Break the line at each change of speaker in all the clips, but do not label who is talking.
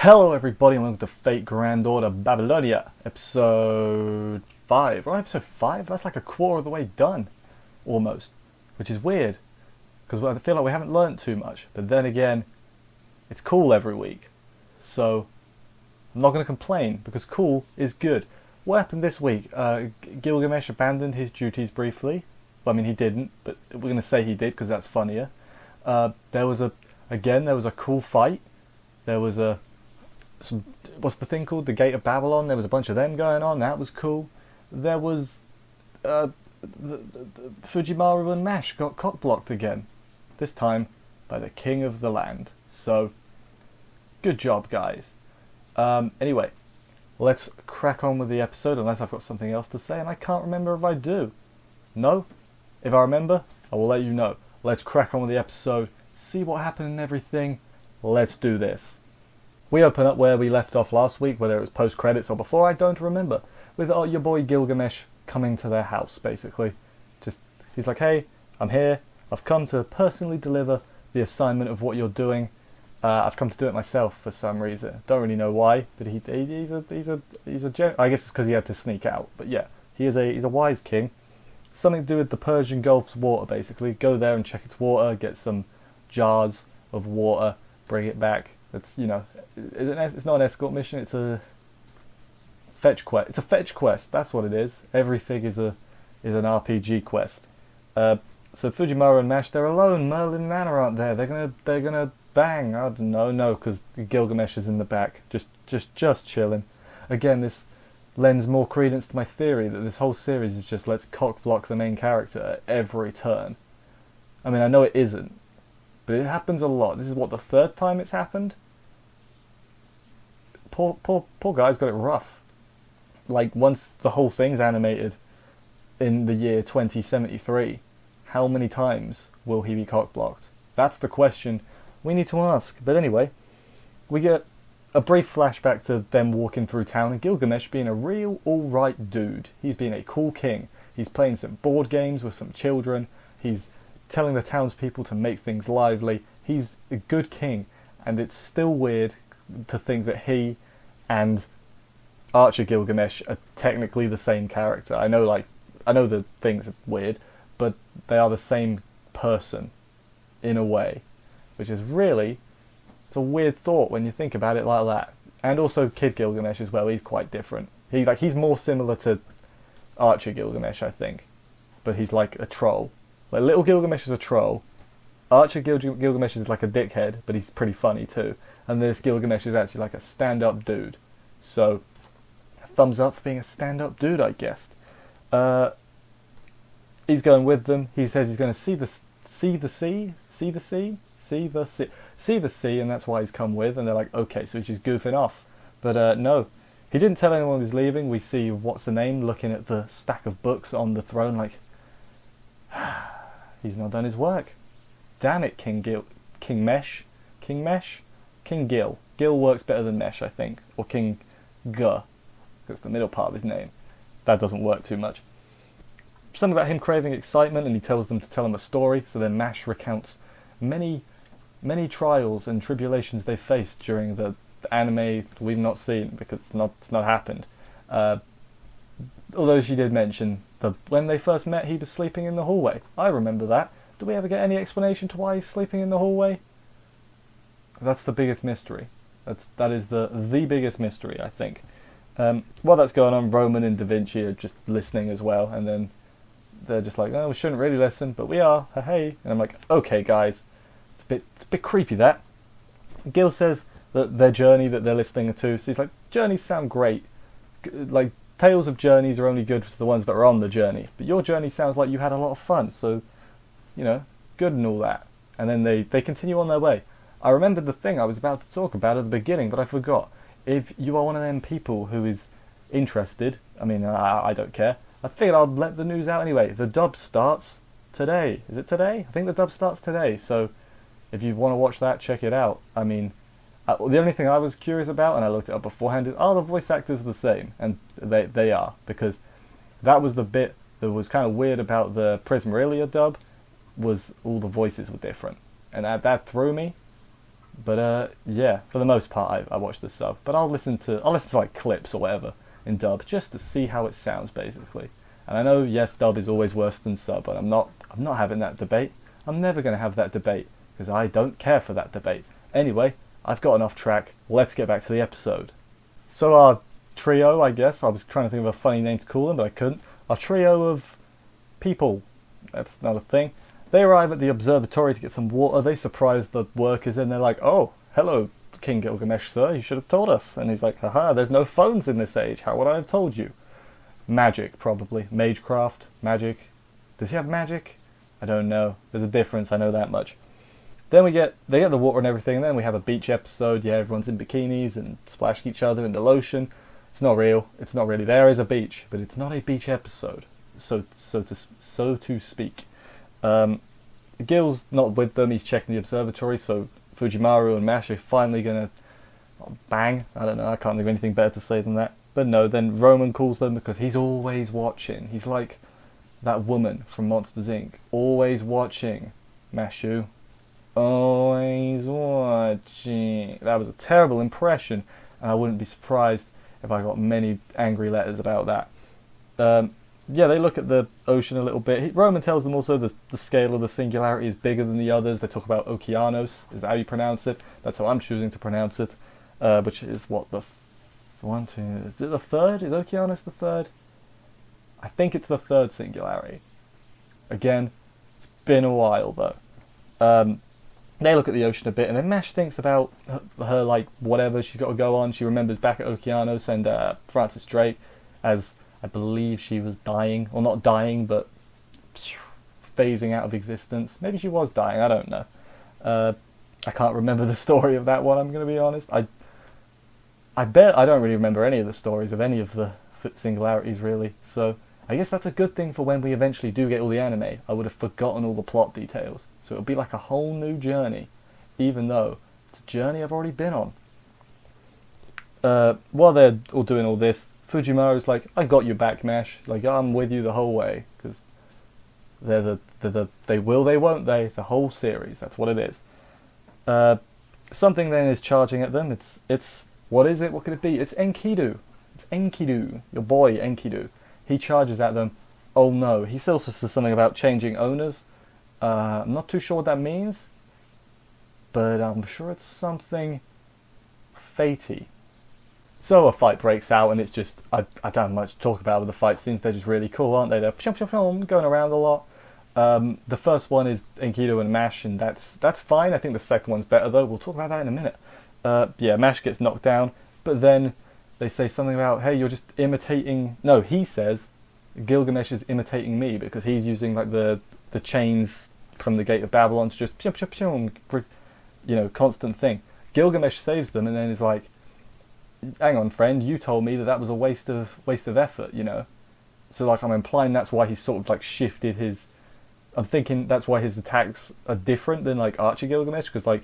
Hello everybody and welcome to Fate Grand Order Babylonia, episode 5. Right, episode 5? That's like a quarter of the way done, almost. Which is weird, because I feel like we haven't learnt too much. But then again, it's cool every week. So, I'm not going to complain, because cool is good. What happened this week? Gilgamesh abandoned his duties briefly. Well, I mean, he didn't, but we're going to say he did, because that's funnier. There was a cool fight. There was what's the thing called? The Gate of Babylon. There was a bunch of them going on. That was cool. There was the Fujimaru and Mash got cock blocked again. This time by the king of the land. So good job, guys. Anyway, let's crack on with the episode. Unless I've got something else to say, and I can't remember if I do. No, if I remember, I will let you know. Let's crack on with the episode. See what happened and everything. Let's do this. We open up where we left off last week, whether it was post-credits or before, I don't remember, with your boy Gilgamesh coming to their house, basically. He's like, hey, I'm here, I've come to personally deliver the assignment of what you're doing. I've come to do it myself for some reason. Don't really know why, but he's a I guess it's because he had to sneak out, but yeah, he's a wise king. Something to do with the Persian Gulf's water, basically. Go there and check its water, get some jars of water, bring it back. It's, you know, it's not an escort mission, it's a fetch quest. It's a fetch quest, that's what it is. Everything is an RPG quest. So Fujimaru and Mash, they're alone. Merlin and Anna aren't there. They're gonna bang. I don't know, no, because Gilgamesh is in the back, just chilling. Again, this lends more credence to my theory that this whole series is just let's cock block the main character at every turn. I mean, I know it isn't, but it happens a lot. This is what, the third time it's happened? Poor guy's got it rough. Like, once the whole thing's animated in the year 2073, how many times will he be cockblocked? That's the question we need to ask. But anyway, we get a brief flashback to them walking through town and Gilgamesh being a real alright dude. He's being a cool king. He's playing some board games with some children. He's telling the townspeople to make things lively. He's a good king, and it's still weird to think that he and Archer Gilgamesh are technically the same character. I know the things are weird, but they are the same person in a way, which is really, it's a weird thought when you think about it like that. And also Kid Gilgamesh as well. He's quite different. He's more similar to Archer Gilgamesh, I think, but he's like a troll. Like, little Gilgamesh is a troll. Archer Gilgamesh is like a dickhead, but he's pretty funny too. And this Gilgamesh is actually like a stand-up dude. So, thumbs up for being a stand-up dude, I guess. He's going with them. He says he's going to see the sea, and that's why he's come with. And they're like, okay, so he's just goofing off. But no, he didn't tell anyone he was leaving. We see what's the name looking at the stack of books on the throne, like, he's not done his work. Damn it, King Gil. Gil works better than Mesh, I think. Or King Gur. That's the middle part of his name. That doesn't work too much. Something about him craving excitement, and he tells them to tell him a story. So then Mash recounts many trials and tribulations they faced during the anime we've not seen, because it's not happened. Although she did mention that when they first met, he was sleeping in the hallway. I remember that. Do we ever get any explanation to why he's sleeping in the hallway? That's the biggest mystery. That is the biggest mystery, I think. While that's going on, Roman and Da Vinci are just listening as well, and then they're just like, oh, we shouldn't really listen, but we are, hey. And I'm like, okay, guys, it's a bit creepy, that. Gil says that their journey that they're listening to, so he's like, journeys sound great. Like, tales of journeys are only good for the ones that are on the journey, but your journey sounds like you had a lot of fun, so, you know, good and all that. And then they continue on their way. I remembered the thing I was about to talk about at the beginning, but I forgot. If you are one of them people who is interested, I mean, I don't care, I figured I'd let the news out anyway. The dub starts today. Is it today? I think the dub starts today, so if you want to watch that, check it out. I mean, the only thing I was curious about, and I looked it up beforehand, is are the voice actors the same? And they are, because that was the bit that was kind of weird about the Prismarelia dub, was all the voices were different. And that threw me. But yeah, for the most part, I watch the sub. But I'll listen to like clips or whatever in dub just to see how it sounds, basically. And I know, yes, dub is always worse than sub, but I'm not having that debate. I'm never going to have that debate because I don't care for that debate. Anyway, I've gotten off track. Let's get back to the episode. So our trio, I guess, I was trying to think of a funny name to call them, but I couldn't. Our trio of people, that's not a thing. They arrive at the observatory to get some water. They surprise the workers and they're like, "Oh, hello, King Gilgamesh, sir. You should have told us." And he's like, "Haha, there's no phones in this age. How would I have told you?" Magic, probably. Magecraft, magic. Does he have magic? I don't know. There's a difference, I know that much. Then they get the water and everything, and then we have a beach episode. Yeah, everyone's in bikinis and splashing each other in the lotion. It's not real. It's not really. There is a beach, but it's not a beach episode, so to speak. Gil's not with them. He's checking the observatory, so Fujimaru and Mash are finally gonna bang. I don't know. I can't think of anything better to say than that. But no, then Roman calls them because he's always watching. He's like that woman from Monsters Inc. Always watching. Mashu. Always watching. That was a terrible impression, and I wouldn't be surprised if I got many angry letters about that. Yeah, they look at the ocean a little bit. Roman tells them also the scale of the singularity is bigger than the others. They talk about Okeanos. Is that how you pronounce it? That's how I'm choosing to pronounce it. Which is what the one, two. Is it the third? Is Okeanos the third? I think it's the third singularity. Again, it's been a while though. They look at the ocean a bit, and then Mash thinks about her like whatever she's got to go on. She remembers back at Okeanos and Francis Drake, as I believe she was dying, or not dying, but phasing out of existence. Maybe she was dying. I don't know. I can't remember the story of that one. I'm going to be honest. I bet I don't really remember any of the stories of any of the singularities really. So I guess that's a good thing for when we eventually do get all the anime. I would have forgotten all the plot details. So it'll be like a whole new journey, even though it's a journey I've already been on. While they're all doing all this, Fujimaru's like, "I got your back, Mash. Like, I'm with you the whole way." Because they will, they won't, they. The whole series, that's what it is. Something then is charging at them. It's what is it? What could it be? It's Enkidu. It's Enkidu, your boy Enkidu. He charges at them. Oh no, he also says something about changing owners. I'm not too sure what that means, but I'm sure it's something fatey. So a fight breaks out, and it's just, I don't have much to talk about with the fight scenes. They're just really cool, aren't they? They're going around a lot. The first one is Enkidu and Mash, and that's fine. I think the second one's better though. We'll talk about that in a minute. Yeah, Mash gets knocked down, but then they say something about, "Hey, you're just imitating." No, he says Gilgamesh is imitating me because he's using like the chains from the Gate of Babylon to just constant thing. Gilgamesh saves them, and then is like, "Hang on, friend, you told me that was a waste of effort, you know." So like I'm implying that's why he's sort of like shifted his. I'm thinking that's why his attacks are different than like Archer Gilgamesh, because like,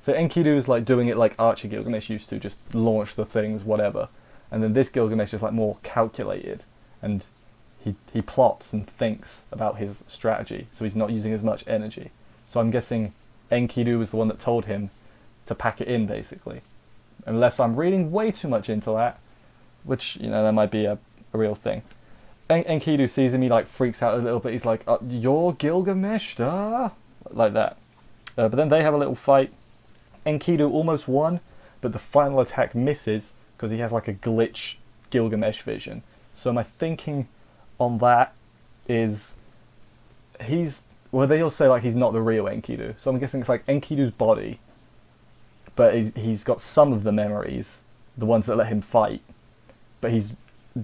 so Enkidu is like doing it like Archer Gilgamesh used to, just launch the things, whatever, and then this Gilgamesh is like more calculated, and he plots and thinks about his strategy, so he's not using as much energy. So I'm guessing Enkidu was the one that told him to pack it in, basically. Unless I'm reading way too much into that, which, that might be a real thing. Enkidu sees him, he like freaks out a little bit, he's like, "You're Gilgamesh?" Like that. But then they have a little fight. Enkidu almost won, but the final attack misses, because he has like a glitch Gilgamesh vision. So my thinking on that is, they all say like he's not the real Enkidu. So I'm guessing it's like Enkidu's body, but he's got some of the memories, the ones that let him fight, but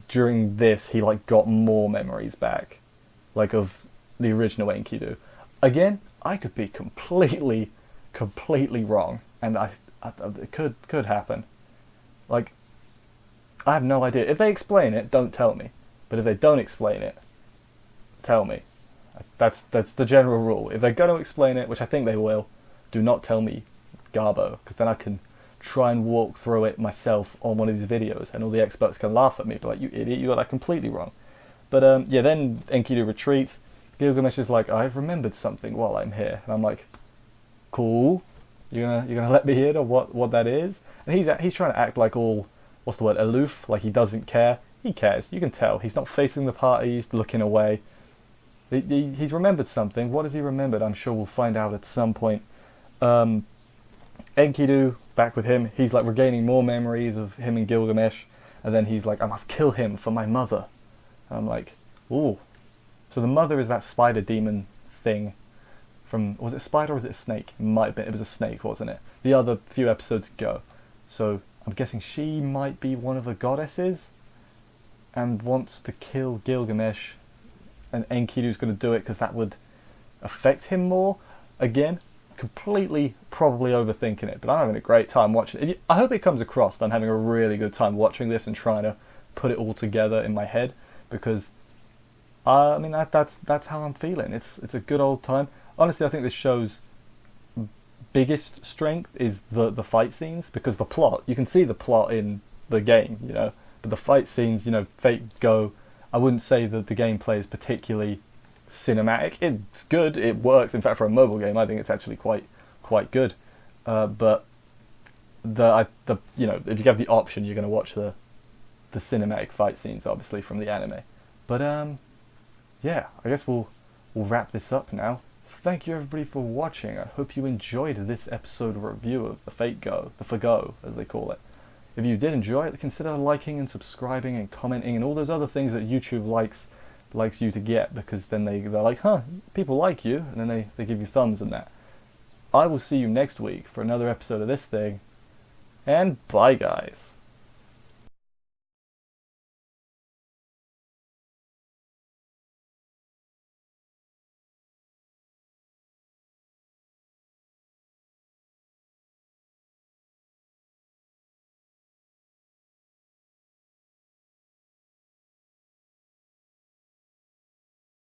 during this he like got more memories back, like of the original Enkidu. Again, I could be completely wrong, and it could happen. Like, I have no idea. If they explain it, don't tell me. But if they don't explain it, tell me. That's the general rule. If they're going to explain it, which I think they will, do not tell me Garbo, because then I can try and walk through it myself on one of these videos, and all the experts can laugh at me, be like, "You idiot, you got that completely wrong." But yeah, then Enkidu retreats. Gilgamesh is like, "I've remembered something while I'm here," and I'm like, "Cool." You're gonna let me in on what that is? And he's trying to act like all, what's the word, aloof, like he doesn't care. He cares. You can tell. He's not facing the party. He's looking away. He's remembered something. What has he remembered? I'm sure we'll find out at some point. Um, Enkidu, back with him. He's like regaining more memories of him and Gilgamesh, and then he's like, I must kill him for my mother. And I'm like, ooh. So the mother is that spider demon thing from, was it a spider or was it a snake? It might have been. It was a snake, wasn't it? The other few episodes ago. So I'm guessing she might be one of the goddesses and wants to kill Gilgamesh, and Enkidu's going to do it because that would affect him more. Again, completely probably overthinking it, but I'm having a great time watching it. I hope it comes across that I'm having a really good time watching this and trying to put it all together in my head, because I mean that's how I'm feeling. It's a good old time. Honestly, I think this show's biggest strength is the fight scenes, because the plot, you can see the plot in the game, but the fight scenes, Fate Go, I wouldn't say that the gameplay is particularly cinematic. It's good, it works. In fact, for a mobile game, I think it's actually quite good. But if you have the option, you're going to watch the cinematic fight scenes, obviously from the anime. But yeah, I guess we'll wrap this up now. Thank you everybody for watching. I hope you enjoyed this episode review of the Fate Go, the Fago as they call it. If you did enjoy it, consider liking and subscribing and commenting and all those other things that YouTube likes you to get, because then they're like, huh, people like you, and then they give you thumbs and that. I will see you next week for another episode of this thing, and bye guys.